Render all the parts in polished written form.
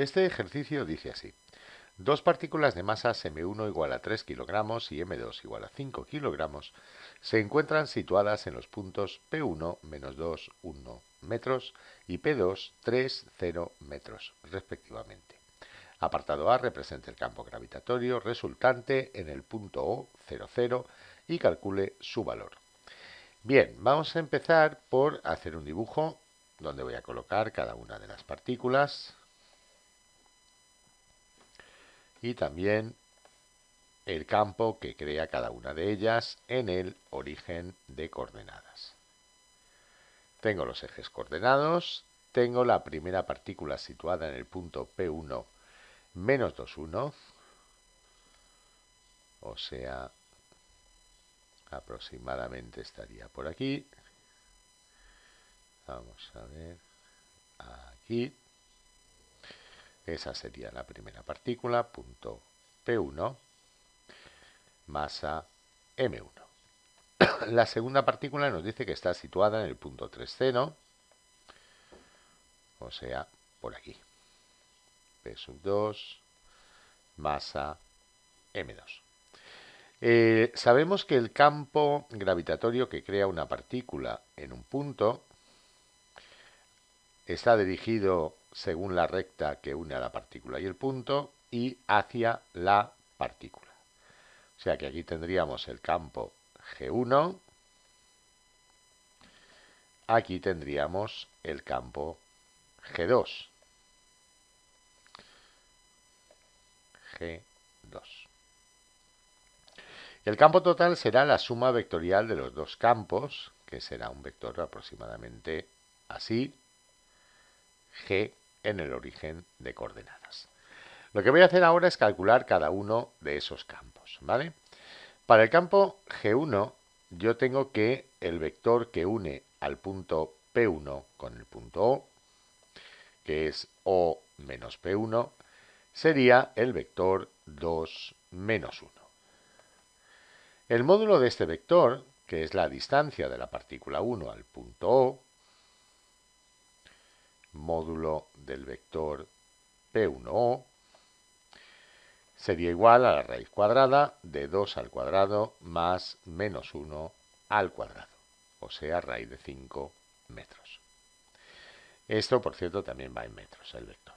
Este ejercicio dice así. Dos partículas de masas m1 igual a 3 kilogramos y m2 igual a 5 kilogramos se encuentran situadas en los puntos P1, menos 2, 1 metros y P2, 3, 0 metros, respectivamente. Apartado A representa el campo gravitatorio resultante en el punto O, 0, 0 y calcule su valor. Bien, vamos a empezar por hacer un dibujo donde voy a colocar cada una de las partículas y también el campo que crea cada una de ellas en el origen de coordenadas. Tengo los ejes coordenados, tengo la primera partícula situada en el punto P1 menos 2, 1, o sea, aproximadamente estaría por aquí. Vamos a ver, aquí. Esa sería la primera partícula, punto P1, masa M1. La segunda partícula nos dice que está situada en el punto 3, 0, o sea, por aquí. P sub 2, masa M2. Sabemos que el campo gravitatorio que crea una partícula en un punto está dirigido según la recta que une a la partícula y el punto y hacia la partícula. O sea que aquí tendríamos el campo G1, aquí tendríamos el campo G2. G2. El campo total será la suma vectorial de los dos campos, que será un vector aproximadamente así, G en el origen de coordenadas. Lo que voy a hacer ahora es calcular cada uno de esos campos, ¿vale? Para el campo G1 yo tengo que el vector que une al punto P1 con el punto O, que es O menos P1, sería el vector 2 menos 1. El módulo de este vector, que es la distancia de la partícula 1 al punto O, módulo del vector P1O, sería igual a la raíz cuadrada de 2 al cuadrado más menos 1 al cuadrado, o sea, raíz de 5 metros. Esto, por cierto, también va en metros, el vector.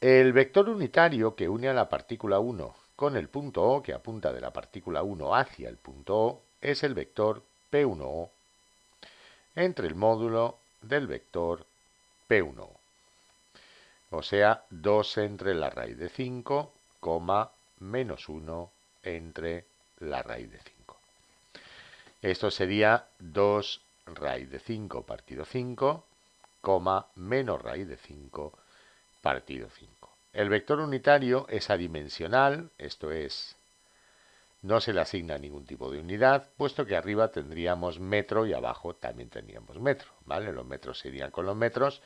El vector unitario que une a la partícula 1 con el punto O, que apunta de la partícula 1 hacia el punto O, es el vector P1O entre el módulo del vector P1O. O sea, 2 entre la raíz de 5, menos 1 entre la raíz de 5. Esto sería 2 raíz de 5 partido 5, menos raíz de 5 partido 5. El vector unitario es adimensional, esto es, no se le asigna ningún tipo de unidad, puesto que arriba tendríamos metro y abajo también tendríamos metro, ¿vale? Los metros se irían con los metros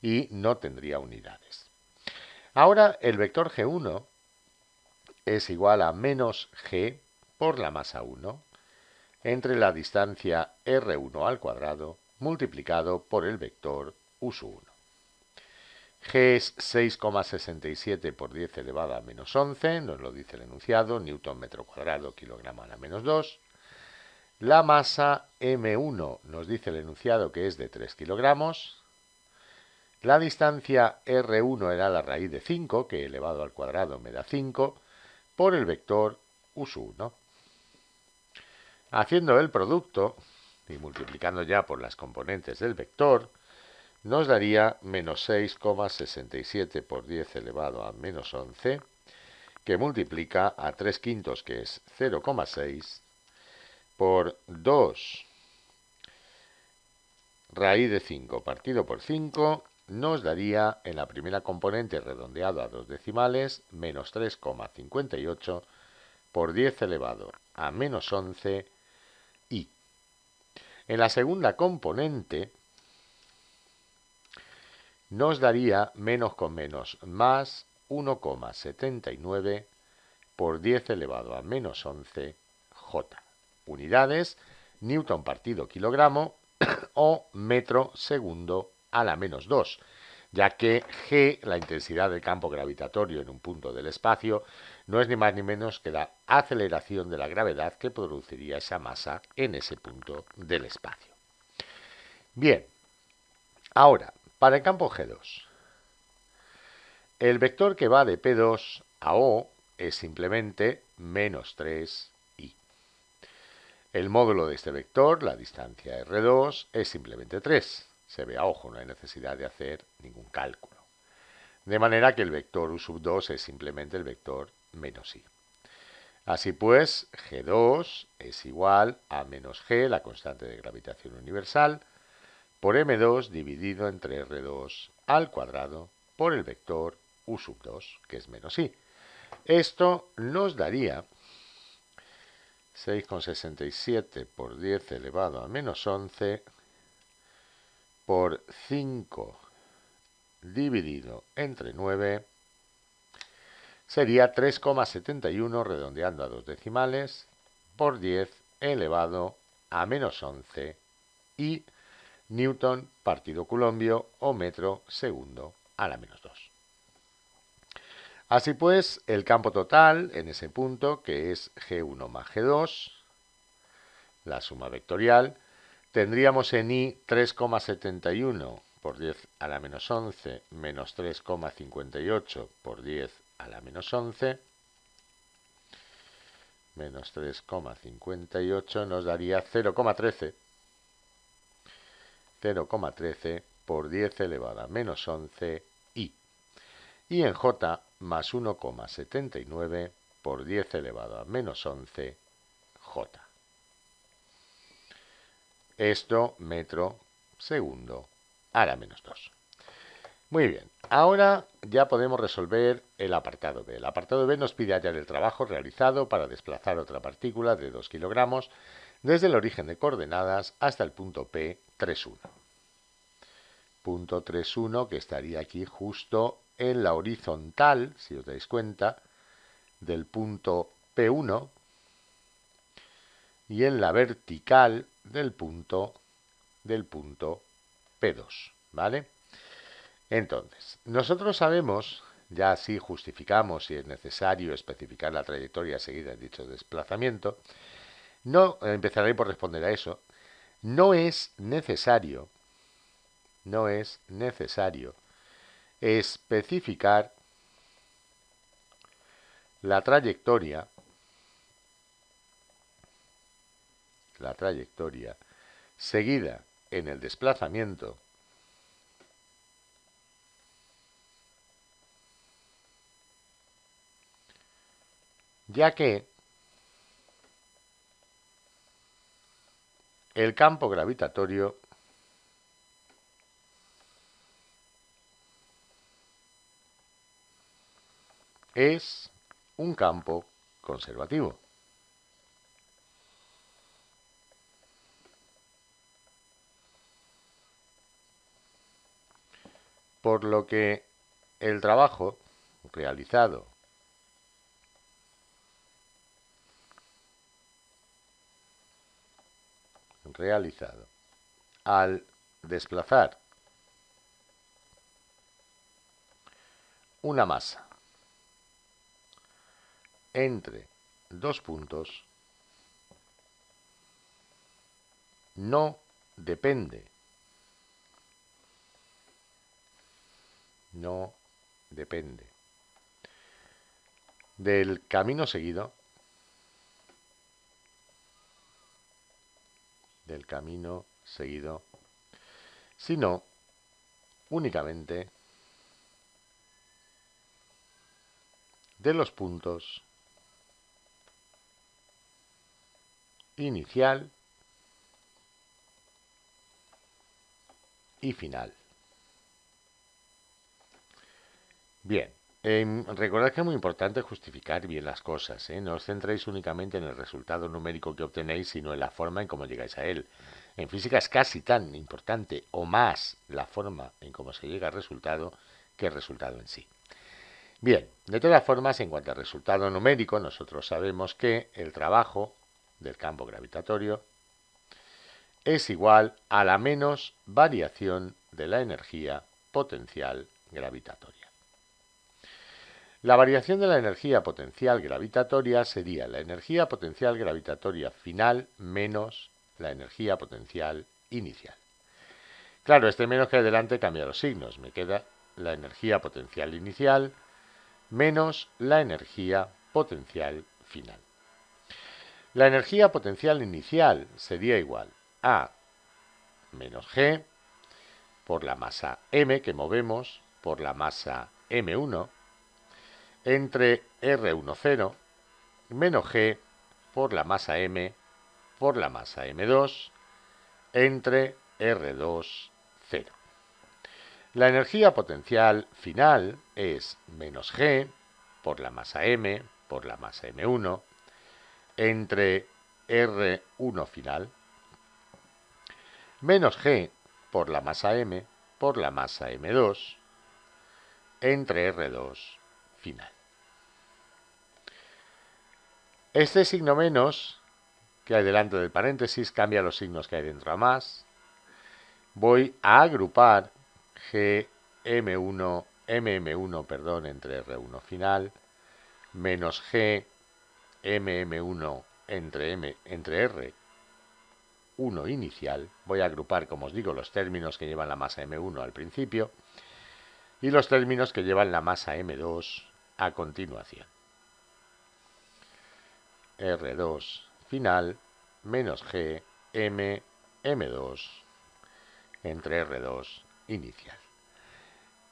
y no tendría unidades. Ahora el vector G1 es igual a menos G por la masa 1 entre la distancia R1 al cuadrado multiplicado por el vector U1. G es 6,67 por 10 elevado a menos 11, nos lo dice el enunciado, newton metro cuadrado, kilogramo a la menos 2. La masa M1 nos dice el enunciado que es de 3 kilogramos. La distancia R1 era la raíz de 5, que elevado al cuadrado me da 5, por el vector U1. Haciendo el producto y multiplicando ya por las componentes del vector, nos daría menos 6,67 por 10 elevado a menos 11, que multiplica a 3 quintos, que es 0,6, por 2 raíz de 5 partido por 5, nos daría en la primera componente redondeado a 2 decimales, menos 3,58 por 10 elevado a menos 11 y. En la segunda componente nos daría menos con menos más 1,79 por 10 elevado a menos 11 J. Unidades, newton partido kilogramo o metro segundo a la menos 2. ya que G, la intensidad del campo gravitatorio en un punto del espacio, no es ni más ni menos que la aceleración de la gravedad que produciría esa masa en ese punto del espacio. Bien, ahora, para el campo G2, el vector que va de P2 a O es simplemente menos 3i. El módulo de este vector, la distancia R2, es simplemente 3. Se ve a ojo, no hay necesidad de hacer ningún cálculo. De manera que el vector U sub 2 es simplemente el vector menos i. Así pues, G2 es igual a menos G, la constante de gravitación universal, por M2 dividido entre R2 al cuadrado por el vector U sub 2, que es menos i. Esto nos daría 6,67 por 10 elevado a menos 11 por 5 dividido entre 9 sería 3,71 redondeando a dos decimales por 10 elevado a menos 11 y newton partido coulombio o metro segundo a la menos 2. Así pues, el campo total en ese punto, que es G1 más G2, la suma vectorial, tendríamos en I 3,71 por 10 a la menos 11 menos 3,58 por 10 a la menos 11 menos 3,58 nos daría 0,13 por 10 elevado a menos 11 i. Y en J más 1,79 por 10 elevado a menos 11 j. Esto metro segundo a la menos 2. Muy bien, ahora ya podemos resolver el apartado B. El apartado B nos pide hallar el trabajo realizado para desplazar otra partícula de 2 kilogramos desde el origen de coordenadas hasta el punto P 3,1. Punto 3,1 que estaría aquí justo en la horizontal, si os dais cuenta, del punto P1 y en la vertical del punto P2, ¿vale? Entonces, nosotros sabemos, ya así justificamos si es necesario especificar la trayectoria seguida en dicho desplazamiento. No empezaré por responder a eso. No es necesario especificar la trayectoria seguida en el desplazamiento ya que el campo gravitatorio es un campo conservativo. Por lo que el trabajo realizado al desplazar una masa entre dos puntos no depende del camino seguido sino únicamente de los puntos inicial y final. Bien, recordad que es muy importante justificar bien las cosas, ¿eh? No os centréis únicamente en el resultado numérico que obtenéis, sino en la forma en cómo llegáis a él. En física es casi tan importante o más la forma en cómo se llega al resultado que el resultado en sí. Bien, de todas formas, en cuanto al resultado numérico, nosotros sabemos que el trabajo del campo gravitatorio es igual a la menos variación de la energía potencial gravitatoria. La variación de la energía potencial gravitatoria sería la energía potencial gravitatoria final menos la energía potencial inicial. Claro, este menos que hay delante cambia los signos. Me queda la energía potencial inicial menos la energía potencial final. La energía potencial inicial sería igual a menos G por la masa m que movemos por la masa m1 entre R10 menos G por la masa m por la masa m2 entre R20. La energía potencial final es menos G por la masa m por la masa m1 entre R1 final menos G por la masa m por la masa m2 entre R2 final. Este signo menos que hay delante del paréntesis cambia los signos que hay dentro a más. Voy a agrupar MM1 entre R1 final menos G MM1 entre R1 inicial. Voy a agrupar, como os digo, los términos que llevan la masa M1 al principio y los términos que llevan la masa M2 a continuación. R2 final menos G M2 entre R2 inicial.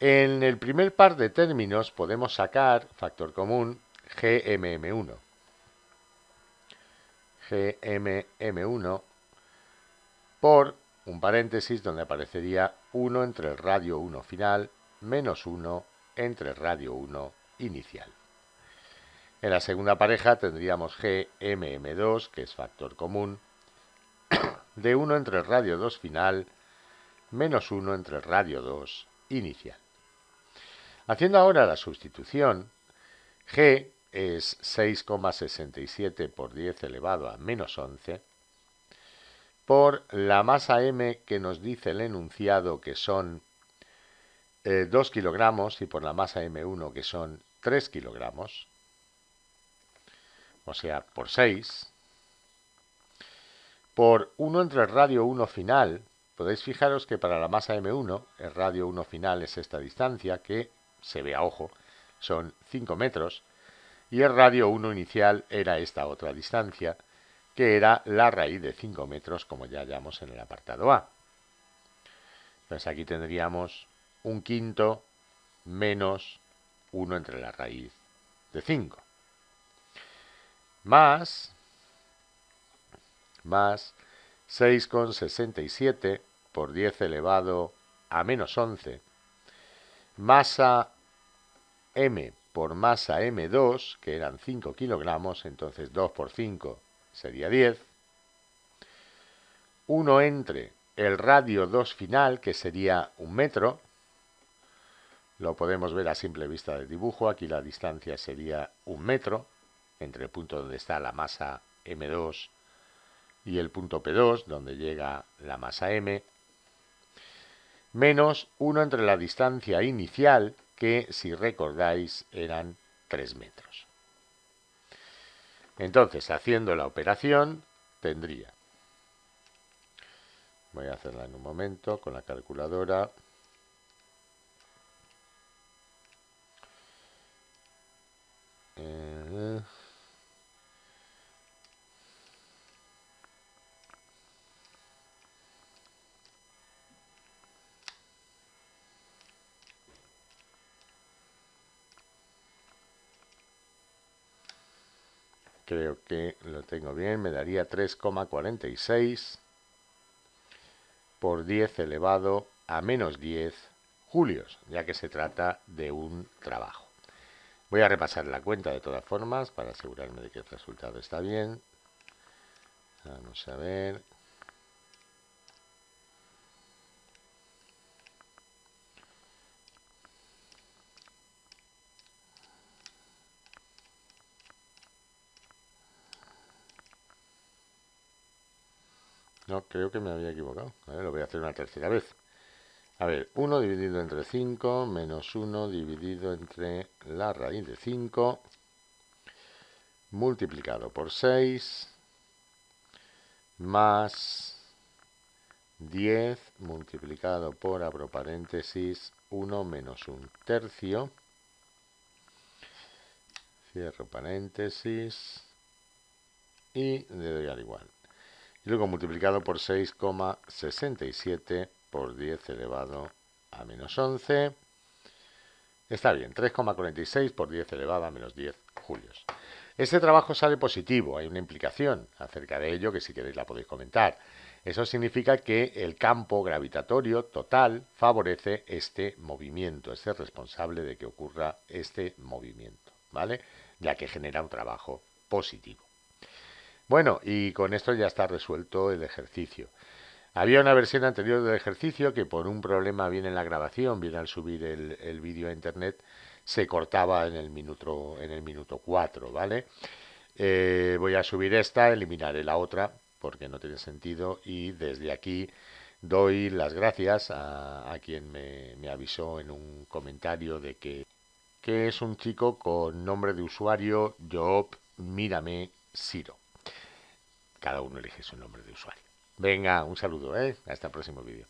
En el primer par de términos podemos sacar factor común GMM1. GMM1 por un paréntesis donde aparecería 1 entre el radio 1 final menos 1 entre el radio 1 inicial. En la segunda pareja tendríamos GMM2, que es factor común, de 1 entre el radio 2 final menos 1 entre el radio 2 inicial. Haciendo ahora la sustitución, G es 6,67 por 10 elevado a menos 11, por la masa m que nos dice el enunciado que son 2 kilogramos y por la masa m1 que son 3 kilogramos, o sea, por 6, por 1 entre el radio 1 final. Podéis fijaros que para la masa m1, el radio 1 final es esta distancia, que se ve a ojo, son 5 metros, y el radio 1 inicial era esta otra distancia, que era la raíz de 5 metros, como ya hallamos en el apartado A. Entonces aquí tendríamos un quinto menos 1 entre la raíz de 5. Más 6,67 por 10 elevado a menos 11, masa m por masa m2, que eran 5 kilogramos, entonces 2 por 5 sería 10, 1 entre el radio 2 final, que sería 1 metro, lo podemos ver a simple vista del dibujo, aquí la distancia sería 1 metro, entre el punto donde está la masa m2 y el punto P2, donde llega la masa m, menos 1 entre la distancia inicial, que si recordáis eran 3 metros. Entonces, haciendo la operación, tendría, voy a hacerla en un momento con la calculadora, creo que lo tengo bien, me daría 3,46 por 10 elevado a menos 10 julios, ya que se trata de un trabajo. Voy a repasar la cuenta de todas formas para asegurarme de que el resultado está bien. Vamos a ver. No, creo que me había equivocado. A ver, lo voy a hacer una tercera vez. A ver, 1 dividido entre 5 menos 1 dividido entre la raíz de 5 multiplicado por 6 más 10 multiplicado por, abro paréntesis, 1 menos un tercio, cierro paréntesis y le doy al igual. Y luego multiplicado por 6,67 por 10 elevado a menos 11. Está bien, 3,46 por 10 elevado a menos 10 julios. Este trabajo sale positivo, hay una implicación acerca de ello que si queréis la podéis comentar. Eso significa que el campo gravitatorio total favorece este movimiento, es el responsable de que ocurra este movimiento, ¿vale? Ya que genera un trabajo positivo. Bueno, y con esto ya está resuelto el ejercicio. Había una versión anterior del ejercicio que por un problema bien en la grabación, bien al subir el vídeo a internet, se cortaba en el minuto 4, ¿vale? Voy a subir esta, eliminaré la otra porque no tiene sentido y desde aquí doy las gracias a quien me avisó en un comentario de que es un chico con nombre de usuario Job Mírame Siro. Cada uno elige su nombre de usuario. Venga, un saludo, ¿eh? Hasta el próximo vídeo.